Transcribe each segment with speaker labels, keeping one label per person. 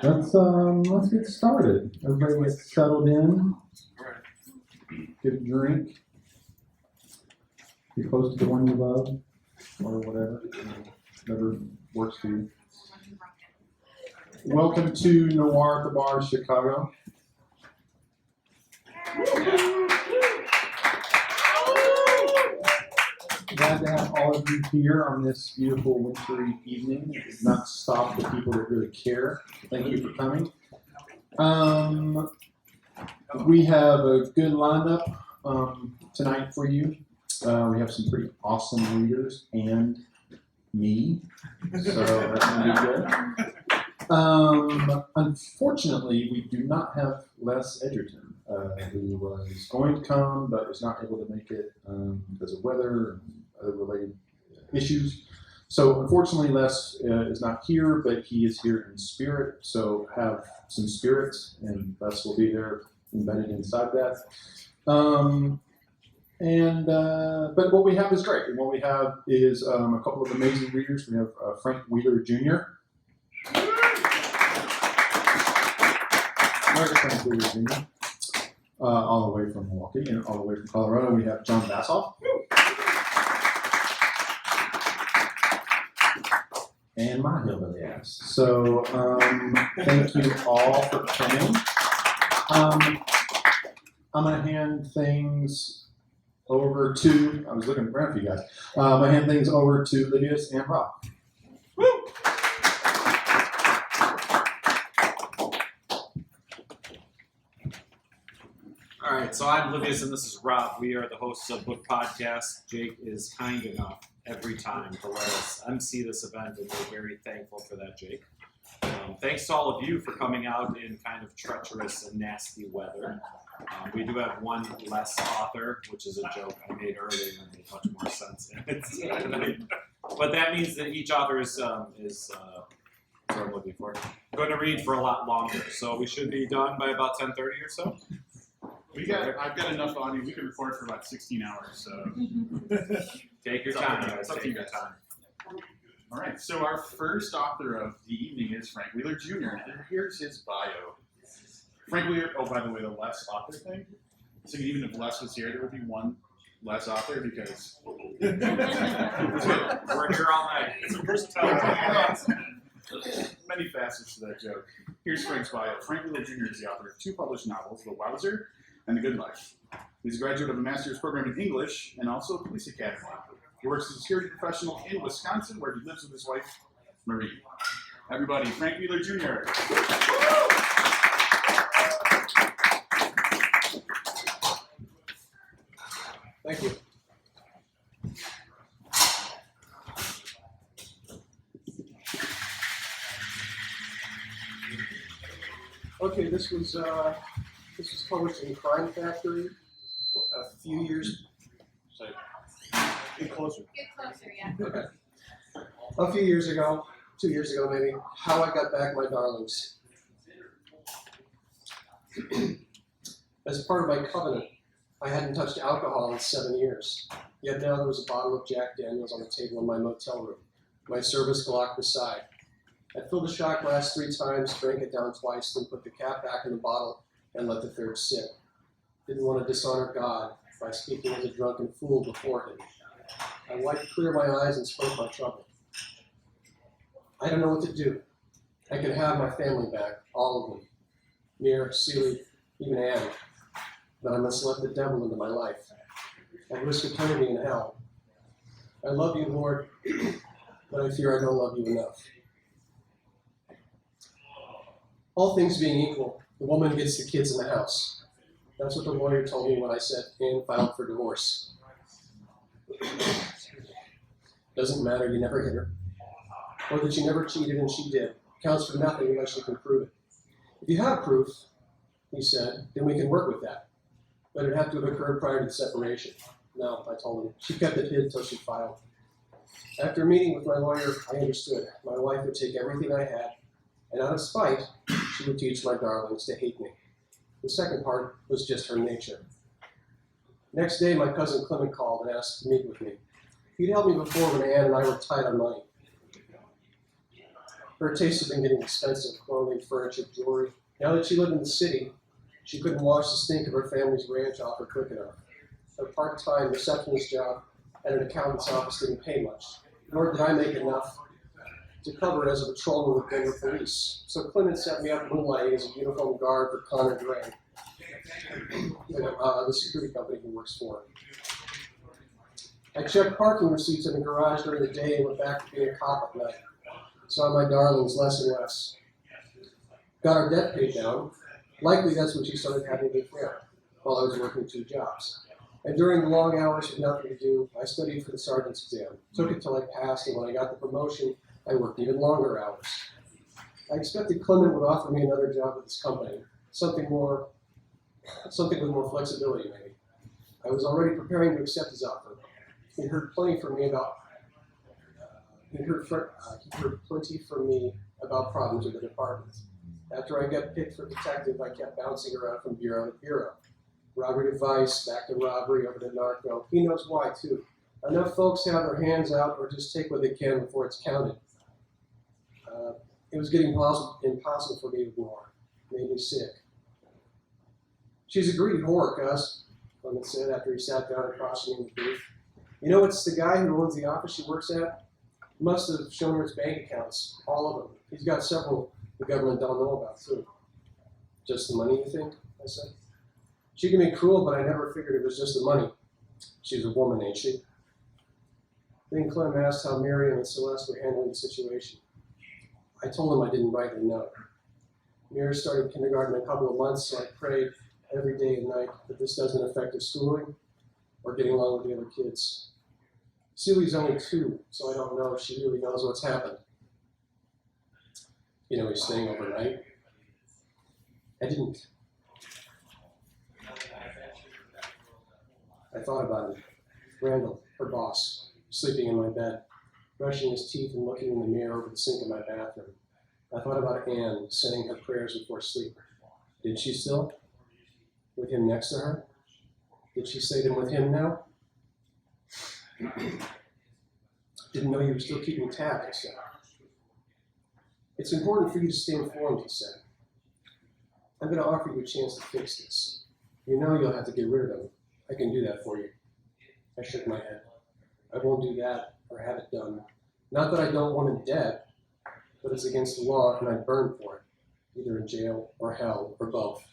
Speaker 1: Let's get started. Everybody get settled in. Get a drink. Be close to the one you love, or whatever works for you. Welcome to Noir at the Bar, Chicago. Glad to have all of you here on this beautiful wintry evening. It does not stop the people that really care. Thank you for coming. We have a good lineup tonight for you. We have some pretty awesome readers and me, so that's going to be good. Unfortunately, we do not have Les Edgerton, who was going to come but was not able to make it because of weather and other related issues. So unfortunately, Les is not here, but he is here in spirit. So have some spirits, and Les will be there embedded inside that. But what we have is great. And what we have is a couple of amazing readers. We have Frank Wheeler Jr. Where's Frank Wheeler Jr.? All the way from Milwaukee and all the way from Colorado. We have John Bassoff. And my hillbilly ass. So thank you all for coming. I'm going to hand things over to, I was looking around for you guys. I'm going to hand things over to Livius and Rob. Woo!
Speaker 2: All right, so I'm Livius and this is Rob. We are the hosts of Book Podcast. Jake is kind enough every time to let us MC this event, and we're very thankful for that, Jake. Thanks to all of you for coming out in kind of treacherous and nasty weather. We do have one less author, which is a joke I made earlier and made much more sense in it. But that means that each author is what I'm looking for, going to read for a lot longer. So we should be done by about 10:30 or so.
Speaker 3: I've got enough on you. We can record for about 16 hours, so
Speaker 2: take your time, guys. Take your time.
Speaker 3: All right, so our first author of the evening is Frank Wheeler Jr., and here's his bio. Frank Wheeler, oh, by the way, the less author thing. So even if Les was here, there would be one less author because
Speaker 2: we're here all night. It's a versatile.
Speaker 3: Many facets to that joke. Here's Frank's bio. Frank Wheeler Jr. is the author of 2 published novels, The Wowzer and The Good Life. He's a graduate of a master's program in English and also a police academy. He works as a security professional in Wisconsin, where he lives with his wife, Marie. Everybody, Frank Wheeler Jr.
Speaker 4: Thank you. Okay, this was published in Crime Factory a few years. Sorry. Get closer.
Speaker 5: Get closer, yeah.
Speaker 4: Okay. A few years ago, 2 years ago maybe. How I Got Back My Darlings. As part of my covenant, I hadn't touched alcohol in 7 years. Yet now there was a bottle of Jack Daniels on the table in my motel room, my service Glock beside. I filled the shot glass 3 times, drank it down twice, then put the cap back in the bottle and let the third sip. Didn't want to dishonor God by speaking as a drunken fool before him. I wiped clear my eyes and spoke my trouble. I don't know what to do. I could have my family back, all of them. Mir, Celie, even Anne. But I must let the devil into my life. At risk of eternity in hell. I love you, Lord, but I fear I don't love you enough. All things being equal, the woman gets the kids in the house. That's what the lawyer told me when I said Anne filed for divorce. Doesn't matter, you never hit her. Or that you never cheated and she did. Counts for nothing unless you can prove it. If you have proof, he said, then we can work with that. But it'd have to have occurred prior to the separation. No, I told him. She kept it hid until she filed. After meeting with my lawyer, I understood. My wife would take everything I had, and out of spite, she would teach my darlings to hate me. The second part was just her nature. Next day, my cousin Clement called and asked to meet with me. He'd helped me before when Anne and I were tight on money. Her tastes had been getting expensive, clothing, furniture, jewelry. Now that she lived in the city, she couldn't wash the stink of her family's ranch off her quick enough. Her part-time receptionist job at an accountant's office didn't pay much, nor did I make enough to cover as a patrolman with Denver police. So Clement set me up moonlighting as a uniformed guard for Connor Gray, the security company he works for. I checked parking receipts in the garage during the day and went back to being a cop at night. Saw my darlings less and less. Got our debt paid down. Likely that's when she started having an affair, while I was working 2 jobs. And during the long hours with nothing to do, I studied for the sergeant's exam. Took it till I passed, and when I got the promotion, I worked even longer hours. I expected Clement would offer me another job at this company, something with more flexibility maybe. I was already preparing to accept his offer. He'd heard plenty from me about problems with the department. After I got picked for detective, I kept bouncing around from bureau to bureau. Robbery device, back to robbery, over to narco. He knows why, too. Enough folks have their hands out or just take what they can before it's counted. It was getting impossible for me to ignore. Made me sick. She's a greedy whore, cuz, Clement said after he sat down across from me in the booth. You know, it's the guy who owns the office she works at. He must have shown her his bank accounts, all of them. He's got several the government don't know about, too. Just the money, you think? I said. She can be cruel, but I never figured it was just the money. She's a woman, ain't she? Then Clem asked how Miriam and Celeste were handling the situation. I told him I didn't rightly know. Mira started kindergarten in a couple of months, so I prayed every day and night that this doesn't affect her schooling or getting along with the other kids. Sully's only 2, so I don't know if she really knows what's happened. You know, he's staying overnight. I didn't. I thought about him. Randall, her boss, sleeping in my bed, brushing his teeth and looking in the mirror over the sink in my bathroom. I thought about Anne saying her prayers before sleep. Did she still? With him next to her? Did she say them with him now? Didn't know you were still keeping tabs, I said. It's important for you to stay informed, he said. I'm going to offer you a chance to fix this. You know you'll have to get rid of them. I can do that for you. I shook my head. I won't do that or have it done. Not that I don't want him dead, but it's against the law and I'd burn for it, either in jail or hell or both.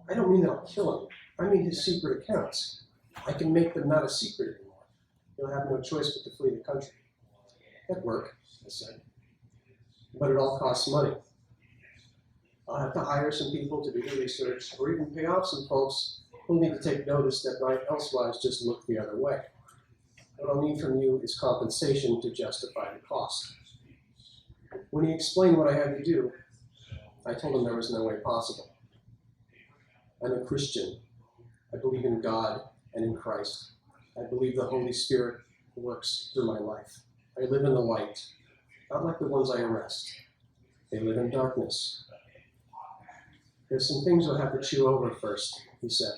Speaker 4: I don't mean that I'll kill him. I mean his secret accounts. I can make them not a secret anymore. He'll have no choice but to flee the country. That'd work, I said. But it all costs money. I'll have to hire some people to do the research or even pay off some folks who'll need to take notice that might elsewise just look the other way. What I'll need from you is compensation to justify the cost. When he explained what I had to do, I told him there was no way possible. I'm a Christian. I believe in God and in Christ. I believe the Holy Spirit works through my life. I live in the light, not like the ones I arrest. They live in darkness. There's some things you'll have to chew over first, he said.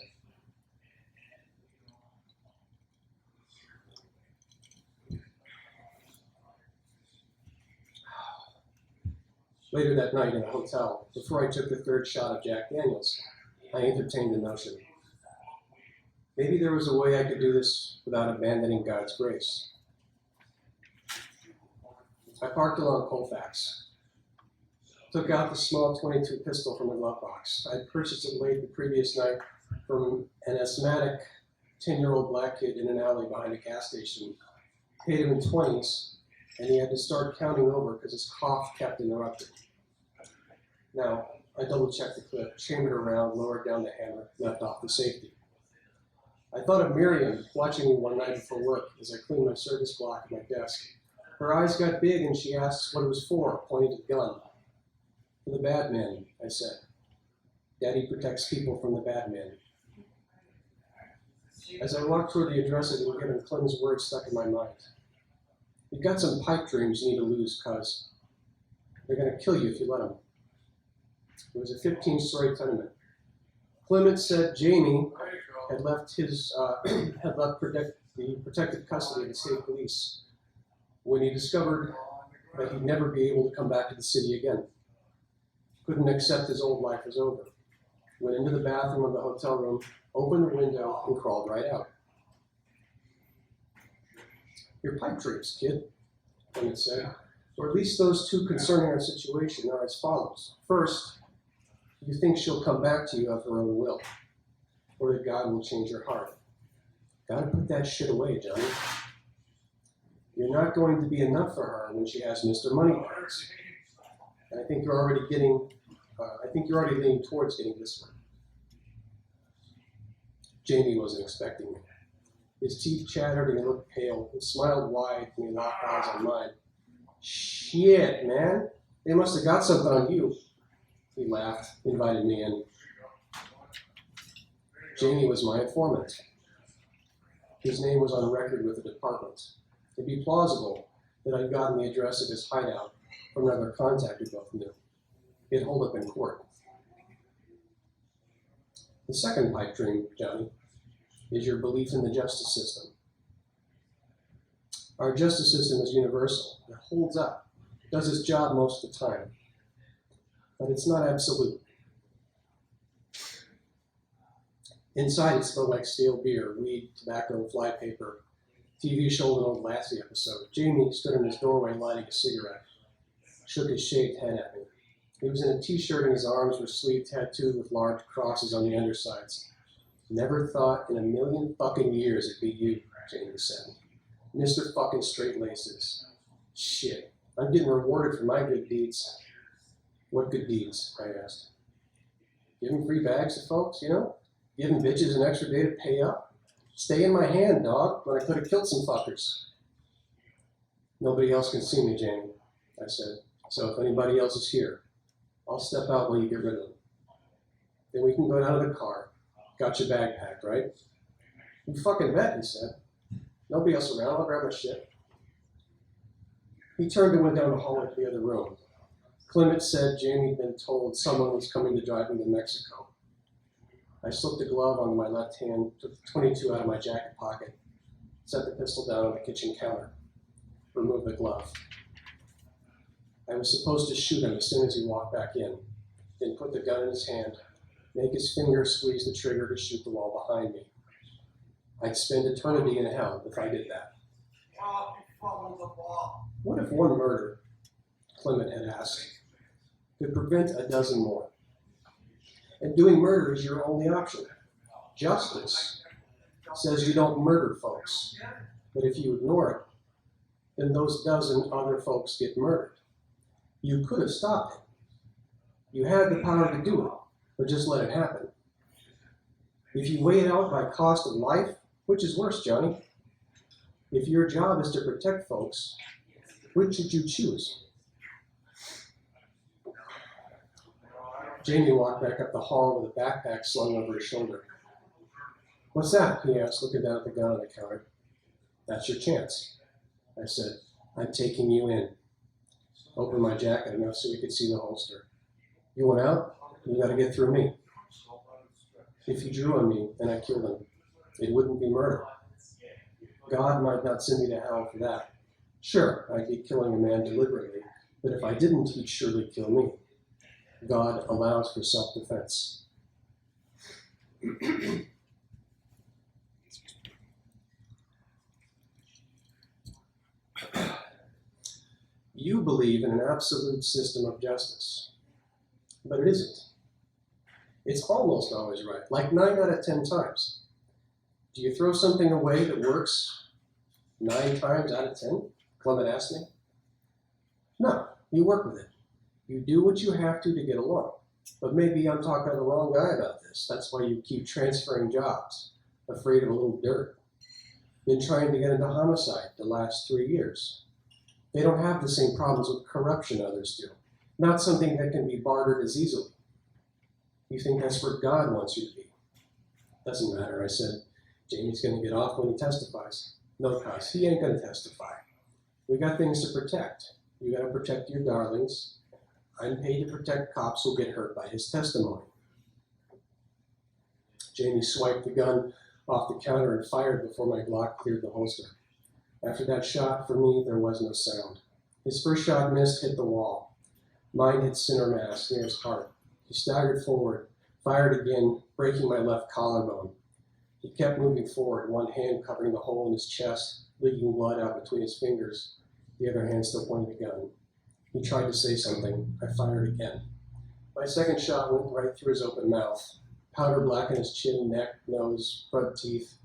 Speaker 4: Later that night in a hotel, before I took the 3rd shot of Jack Daniels, I entertained the notion. Maybe there was a way I could do this without abandoning God's grace. I parked along Colfax, took out the small .22 pistol from the glove box. I'd purchased it late the previous night from an asthmatic 10-year-old black kid in an alley behind a gas station. Paid him in 20s, and he had to start counting over because his cough kept interrupting. Now, I double-checked the clip, chambered around, lowered down the hammer, left off the safety. I thought of Miriam watching me one night before work as I cleaned my service block at my desk. Her eyes got big and she asked what it was for, pointing to the gun. For the bad men, I said. Daddy protects people from the bad men. As I walked toward the address I had given, Clem's words stuck in my mind. You've got some pipe dreams you need to lose, cuz. They're going to kill you if you let them. It was a 15-story tenement. Clement said Jamie had left the protective custody of the state police when he discovered that he'd never be able to come back to the city again. Couldn't accept his old life was over. Went into the bathroom of the hotel room, opened the window, and crawled right out. Your pipe dreams, kid, Clement said, or at least those two concerning our situation are as follows. First, you think she'll come back to you of her own will, or that God will change her heart. Gotta put that shit away, Johnny. You're not going to be enough for her when she has Mr. Moneybags. And I think you're already leaning towards getting this one. Jamie wasn't expecting me. His teeth chattered and he looked pale. He smiled wide and he locked eyes on mine. Shit, man. They must have got something on you. He laughed, invited me in. Jamie was my informant. His name was on record with the department. It'd be plausible that I'd gotten the address of his hideout from another contact we both knew. It'd hold up in court. The second pipe dream, Johnny, is your belief in the justice system. Our justice system is universal. It holds up, does its job most of the time, but it's not absolute. Inside it smelled like stale beer, weed, tobacco, flypaper. TV showed an old Lassie episode. Jamie stood in his doorway lighting a cigarette, shook his shaved head at me. He was in a t-shirt and his arms were sleeve tattooed with large crosses on the undersides. Never thought in a million fucking years it'd be you, Jamie said. Mr. fucking straight laces. Shit, I'm getting rewarded for my good deeds. What good deeds? I asked. Giving free bags to folks, you know? Giving bitches an extra day to pay up? Stay in my hand, dog, when I could have killed some fuckers. Nobody else can see me, Jamie, I said. So if anybody else is here, I'll step out while you get rid of them. Then we can go down to the car. Got your bag packed, right? You fucking bet, he said. Nobody else around, I'll grab my shit. He turned and went down the hallway to the other room. Clement said Jamie had been told someone was coming to drive him to Mexico. I slipped a glove onto my left hand, took the .22 out of my jacket pocket, set the pistol down on the kitchen counter, removed the glove. I was supposed to shoot him as soon as he walked back in, then put the gun in his hand, make his finger squeeze the trigger to shoot the wall behind me. I'd spend eternity in hell if I did that. What if one murder, Clement had asked, could prevent a dozen more? And doing murder is your only option. Justice says you don't murder folks, but if you ignore it, then those dozen other folks get murdered. You could have stopped it. You had the power to do it, but just let it happen. If you weigh it out by cost of life, which is worse, Johnny? If your job is to protect folks, which should you choose? Jamie walked back up the hall with a backpack slung over his shoulder. What's that? He asked, looking down at the gun on the counter. That's your chance. I said, I'm taking you in. Opened my jacket enough so he could see the holster. You want out? You gotta get through me. If you drew on me and I killed him, it wouldn't be murder. God might not send me to hell for that. Sure, I'd be killing a man deliberately, but if I didn't, he'd surely kill me. God allows for self-defense. You believe in an absolute system of justice, but it isn't. It's almost always right, like 9 out of 10 times. Do you throw something away that works 9 times out of 10? Clement asked me. No, you work with it. You do what you have to get along. But maybe I'm talking to the wrong guy about this. That's why you keep transferring jobs, afraid of a little dirt. Been trying to get into homicide the last 3 years. They don't have the same problems with corruption others do. Not something that can be bartered as easily. You think that's where God wants you to be. Doesn't matter, I said. Jamie's going to get off when he testifies. No, cuz, he ain't going to testify. We got things to protect. You got to protect your darlings. I'm paid to protect cops who get hurt by his testimony. Jamie swiped the gun off the counter and fired before my Glock cleared the holster. After that shot, for me, there was no sound. His first shot missed, hit the wall. Mine hit center mass near his heart. He staggered forward, fired again, breaking my left collarbone. He kept moving forward, one hand covering the hole in his chest, leaking blood out between his fingers, the other hand still pointing the gun. He tried to say something. I fired again. My second shot went right through his open mouth. Powder blackened his chin, neck, nose, front teeth.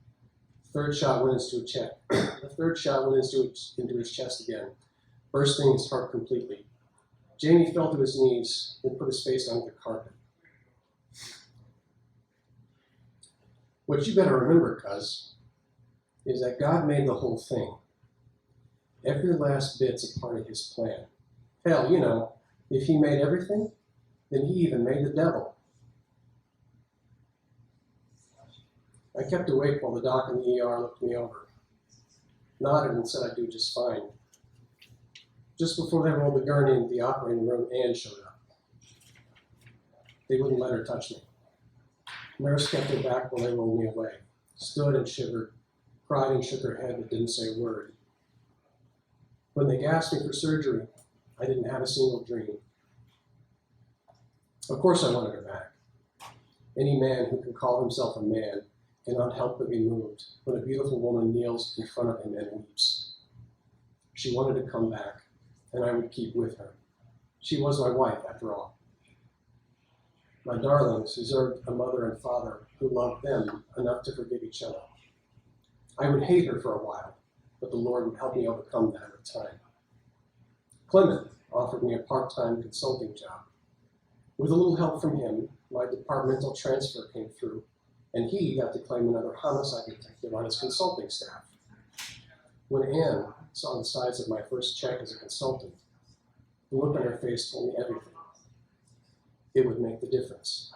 Speaker 4: Third shot went into his chest. The third shot went into his chest again, bursting his heart completely. Jamie fell to his knees, then put his face onto the carpet. What you better remember, cuz, is that God made the whole thing. Every last bit's a part of his plan. Hell, you know, if he made everything, then he even made the devil. I kept awake while the doc in the ER looked me over, nodded and said I'd do just fine. Just before they rolled the gurney into the operating room, Anne showed up. They wouldn't let her touch me. Nurse kept her back while they rolled me away, stood and shivered, cried and shook her head but didn't say a word. When they gasped me for surgery, I didn't have a single dream. Of course I wanted her back. Any man who can call himself a man cannot help but be moved when a beautiful woman kneels in front of him and weeps. She wanted to come back, and I would keep with her. She was my wife, after all. My darlings deserved a mother and father who loved them enough to forgive each other. I would hate her for a while, but the Lord would help me overcome that with time. Clement offered me a part-time consulting job. With a little help from him, my departmental transfer came through, and he got to claim another homicide detective on his consulting staff. When Anne saw the size of my first check as a consultant, the look on her face told me everything. It would make the difference.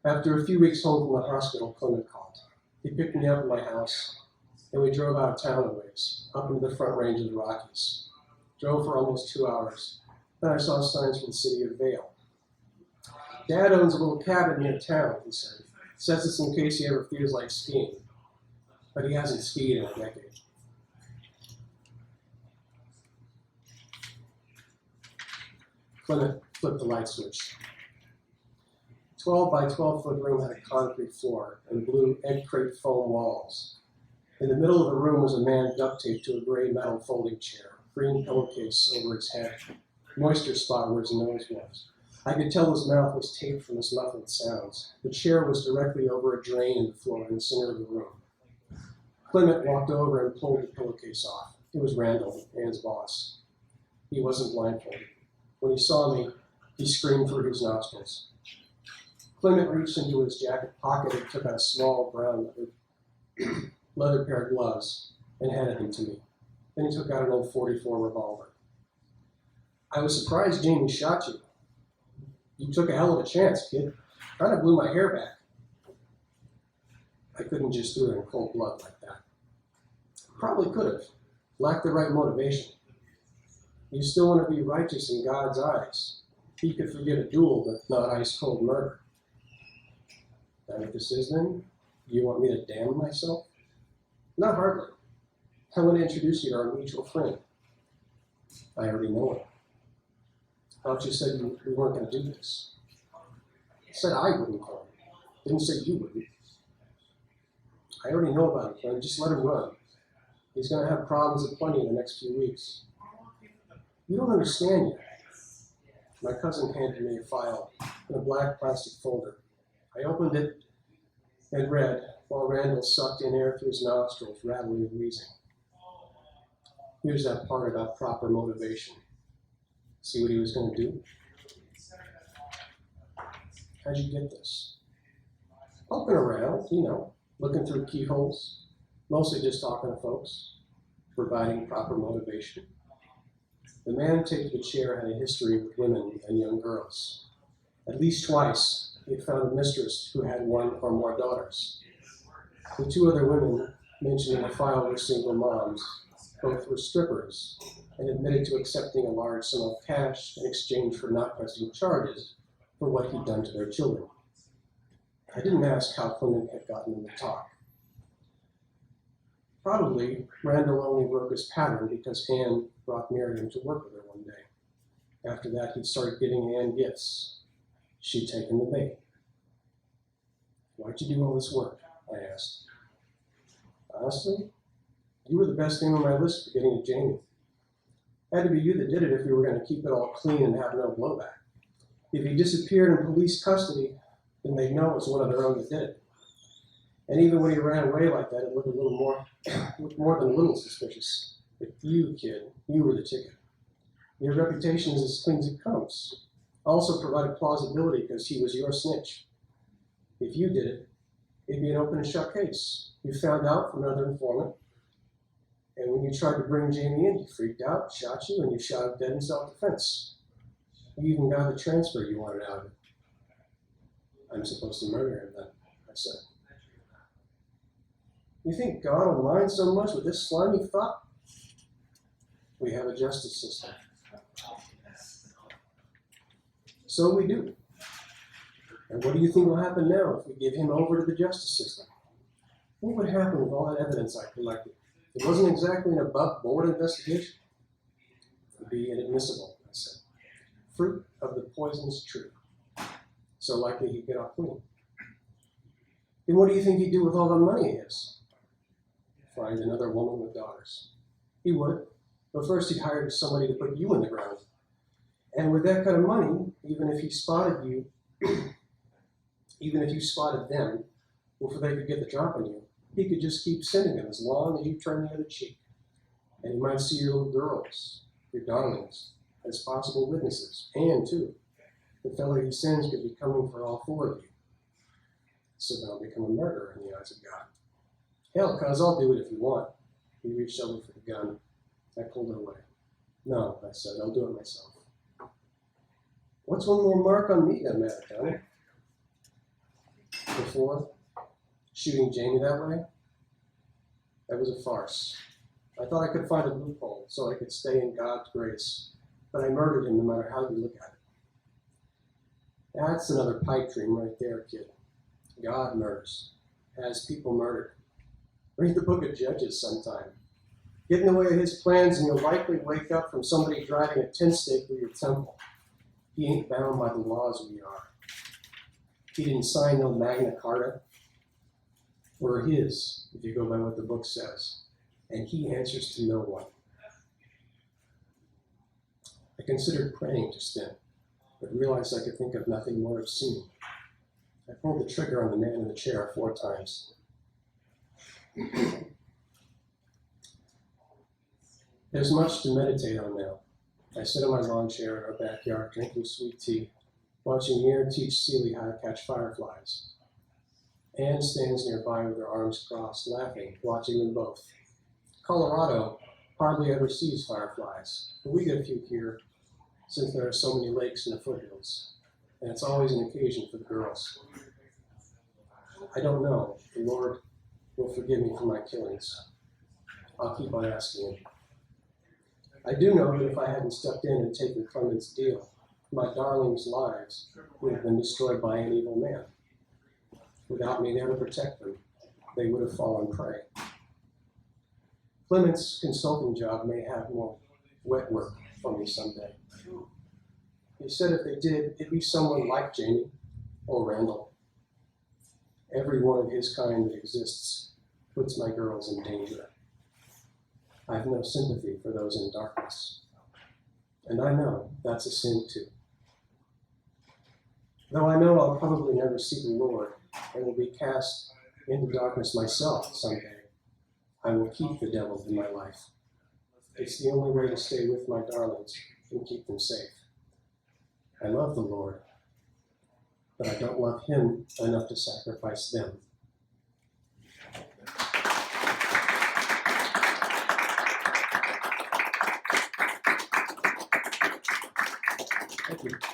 Speaker 4: After a few weeks home from the hospital, Clement called. He picked me up at my house, and we drove out of town a ways, up into the front range of the Rockies. Drove for almost 2 hours. Then I saw signs for the city of Vail. Dad owns a little cabin near town, he said. Says it's in case he ever feels like skiing. But he hasn't skied in a decade. Clement flipped the light switch. 12 by 12 foot room had a concrete floor and blue egg crate foam walls. In the middle of the room was a man duct taped to a gray metal folding chair, green pillowcase over his head, moisture spot where his nose was. I could tell his mouth was taped from his muffled sounds. The chair was directly over a drain in the floor in the center of the room. Clement walked over and pulled the pillowcase off. It was Randall, Anne's boss. He wasn't blindfolded. When he saw me, he screamed through his nostrils. Clement reached into his jacket pocket and took out a small brown leather pair of gloves and handed them to me. Then he took out an old .44 revolver. I was surprised Jamie shot you. You took a hell of a chance, kid. Kind of blew my hair back. I couldn't just do it in cold blood like that. Probably could have. Lacked the right motivation. You still want to be righteous in God's eyes. He could forgive a duel, but not ice-cold murder. That what this is then? Do you want me to damn myself? Not hardly. I want to introduce you to our mutual friend. I already know him. Thought you said we weren't going to do this. I said I wouldn't call him. Didn't say you wouldn't. I already know about him, Clint. Just let him run. He's going to have problems aplenty in the next few weeks. You don't understand yet. My cousin handed me a file in a black plastic folder. I opened it and read while Randall sucked in air through his nostrils, rattling and wheezing. Here's that part about proper motivation. See what he was going to do? How'd you get this? Poking around, looking through keyholes, mostly just talking to folks, providing proper motivation. The man taking the chair had a history with women and young girls. At least twice, he had found a mistress who had one or more daughters. The two other women mentioned in the file were single moms. Both were strippers and admitted to accepting a large sum of cash in exchange for not pressing charges for what he'd done to their children. I didn't ask how Clement had gotten them to talk. Probably, Randall only broke his pattern because Anne brought Miriam to work with her one day. After that, he'd started giving Anne gifts. She'd taken the bait. Why'd you do all this work? I asked. Honestly, you were the best thing on my list for getting at Jamie. Had to be you that did it if you were going to keep it all clean and have no blowback. If he disappeared in police custody, then they'd know it was one of their own that did it. And even when he ran away like that, it looked more than a little suspicious. But you, kid, you were the ticket. Your reputation is as clean as it comes. Also provided plausibility because he was your snitch. If you did it, it'd be an open and shut case. You found out from another informant, and when you tried to bring Jamie in, he freaked out, shot you, and you shot him dead in self-defense. You even got the transfer you wanted out of it. I'm supposed to murder him then, I said. You think God will mind so much with this slimy thought? We have a justice system. So we do. And what do you think will happen now if we give him over to the justice system? What would happen with all that evidence I collected? It wasn't exactly an above-board investigation. It would be inadmissible, I said. Fruit of the poisonous tree. So likely he'd get off clean. Then what do you think he'd do with all the money he has? Find another woman with daughters. He would, but first he'd hire somebody to put you in the ground. And with that kind of money, even if you spotted them, before they could get the drop on you, he could just keep sending them as long as you turn the other cheek. And you might see your little girls, your darlings, as possible witnesses. And, too, the fellow he sends could be coming for all four of you. So then I'll become a murderer in the eyes of God. Hell, cuz, I'll do it if you want. He reached over for the gun. I pulled it away. No, I said, I'll do it myself. What's one more mark on me that matter, Johnny? Before, shooting Jamie that way, that was a farce. I thought I could find a loophole so I could stay in God's grace, but I murdered him no matter how you look at it. That's another pipe dream right there, kid. God murders, has people murdered. Read the book of Judges sometime. Get in the way of his plans and you'll likely wake up from somebody driving a tent stake through your temple. He ain't bound by the laws we are. He didn't sign no Magna Carta. We're his, if you go by what the book says. And he answers to no one. I considered praying just then, but realized I could think of nothing more obscene. I pulled the trigger on the man in the chair 4 times. There's much to meditate on now. I sit in my lawn chair in our backyard drinking sweet tea, watching Mir teach Celie how to catch fireflies. Anne stands nearby with her arms crossed, laughing, watching them both. Colorado hardly ever sees fireflies, but we get a few here since there are so many lakes in the foothills, and it's always an occasion for the girls. I don't know. The Lord will forgive me for my killings. I'll keep on asking him. I do know that if I hadn't stepped in and taken Clement's deal, my darlings' lives would have been destroyed by an evil man. Without me there to protect them, they would have fallen prey. Clement's consulting job may have more wet work for me someday. He said if they did, it'd be someone like Jamie or Randall. Every one of his kind that exists puts my girls in danger. I have no sympathy for those in darkness. And I know that's a sin too. Though I know I'll probably never see the Lord and will be cast into darkness myself someday, I will keep the devil in my life. It's the only way to stay with my darlings and keep them safe. I love the Lord, but I don't love him enough to sacrifice them. Thank you.